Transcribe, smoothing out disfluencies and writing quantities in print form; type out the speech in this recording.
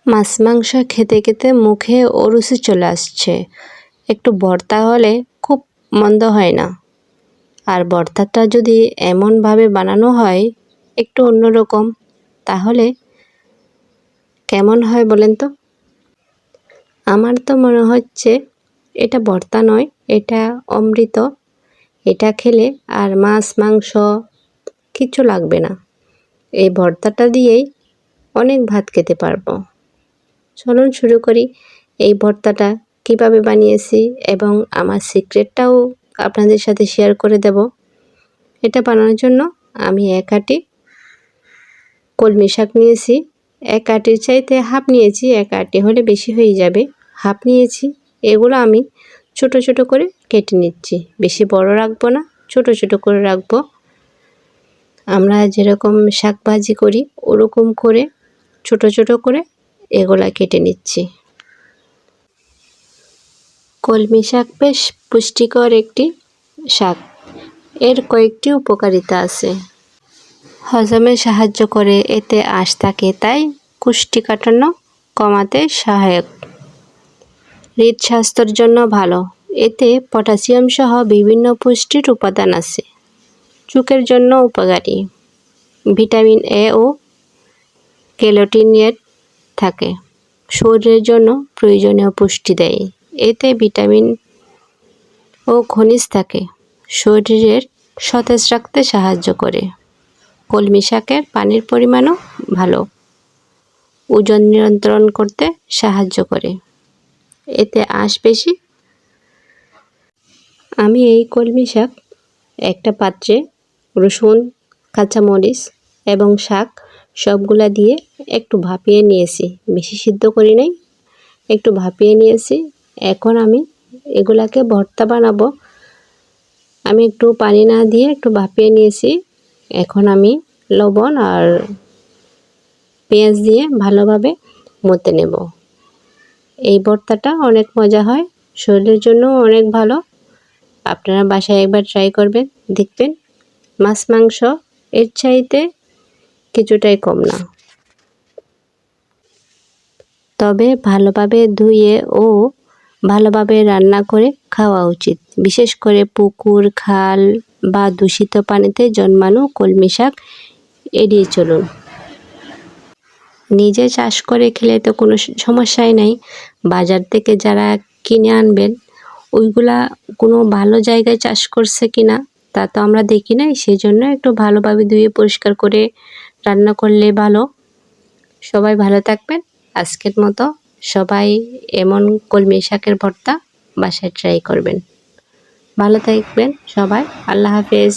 মাছ মাংস খেতে খেতে মুখে অরুচি চলে আসছে। একটু ভর্তা হলে খুব মন্দ হয় না। আর ভর্তাটা যদি এমনভাবে বানানো হয় একটু অন্যরকম, তাহলে কেমন হয় বলেন তো? আমার তো মনে হচ্ছে এটা ভর্তা নয়, এটা অমৃত। এটা খেলে আর মাছ মাংস কিছু লাগবে না। এই ভর্তাটা দিয়েই অনেক ভাত খেতে পারবো। চলুন শুরু করি। এই ভর্তাটা কিভাবে বানিয়েছি এবং আমার সিক্রেটটাও আপনাদের সাথে শেয়ার করে দেব। এটা বানানোর জন্য আমি 1 আঁটি কলমি শাক নিয়েছি। 1 আঁটির চাইতে হাফ নিয়েছি, 1 আঁটি হলে বেশি হয়ে যাবে। হাফ নিয়েছি। এগুলো আমি ছোট ছোট করে কেটে নিচ্ছি। বেশি বড় রাখবো না, ছোট ছোট করে রাখবো। আমরা যেরকম শাক ভাজি করি ওরকম করে ছোট ছোট করে এগুলা কেটে নিচ্ছি। কলমি শাক বেশ পুষ্টিকর একটি শাক। এর কয়েকটি উপকারিতা আছে। হজমে সাহায্য করে, এতে আঁশ থাকে, তাই কোষ্ঠকাঠিন্য কমাতে সহায়ক। হৃদস্বাস্থ্যের জন্য ভালো। এতে পটাশিয়াম সহ বিভিন্ন পুষ্টির উপাদান আছে। চোখের জন্য উপকারী। ভিটামিন এ ও ক্যারোটিনয়েড থাকে। শরীরের জন্য প্রয়োজনীয় পুষ্টি দেয়। এতে ভিটামিন ও খনিজ থাকে। শরীরের সতেজ রাখতে সাহায্য করে। কলমি শাকের পানির পরিমাণও ভালো। ওজন নিয়ন্ত্রণ করতে সাহায্য করে। এতে আঁশ বেশি। আমি এই কলমি শাক একটা পাত্রে রসুন, কাঁচামরিচ এবং শাক সবগুলা দিয়ে একটু ভাপিয়ে নিয়েছি। বেশি সিদ্ধ করি নাই, একটু ভাপিয়ে নিয়েছি। এখন আমি এগুলাকে ভর্তা বানাবো। আমি একটু পানি না দিয়ে একটু ভাপিয়ে নিয়েছি। এখন আমি লবণ আর পেঁয়াজ দিয়ে ভালোভাবে মথে নেব। এই ভর্তাটা অনেক মজা হয়, শরীরের জন্য অনেক ভালো। আপনারা বাসায় একবার ট্রাই করবেন, দেখবেন মাছ মাংস এর চাইতে কিছুটাই কম না। তবে ভালোভাবে ধুয়ে ও ভালোভাবে রান্না করে খাওয়া উচিত। বিশেষ করে পুকুর, খাল বা দূষিত পানিতে জন্মানো কলমি শাক এড়িয়ে চলুন। নিজে চাষ করে খেলে তো কোনো সমস্যাই নাই। বাজার থেকে যারা কিনে আনবেন ওইগুলা কোনো ভালো জায়গায় চাষ করছে কিনা তা তো আমরা দেখি নাই। সেজন্য একটু ভালোভাবে ধুয়ে পরিষ্কার করে রান্না করলে ভালো। সবাই ভালো থাকবেন। আজকের মতো সবাই এমন কলমি শাকের ভর্তা বাসায় ট্রাই করবেন। ভালো থাকবেন সবাই। আল্লাহ হাফেজ।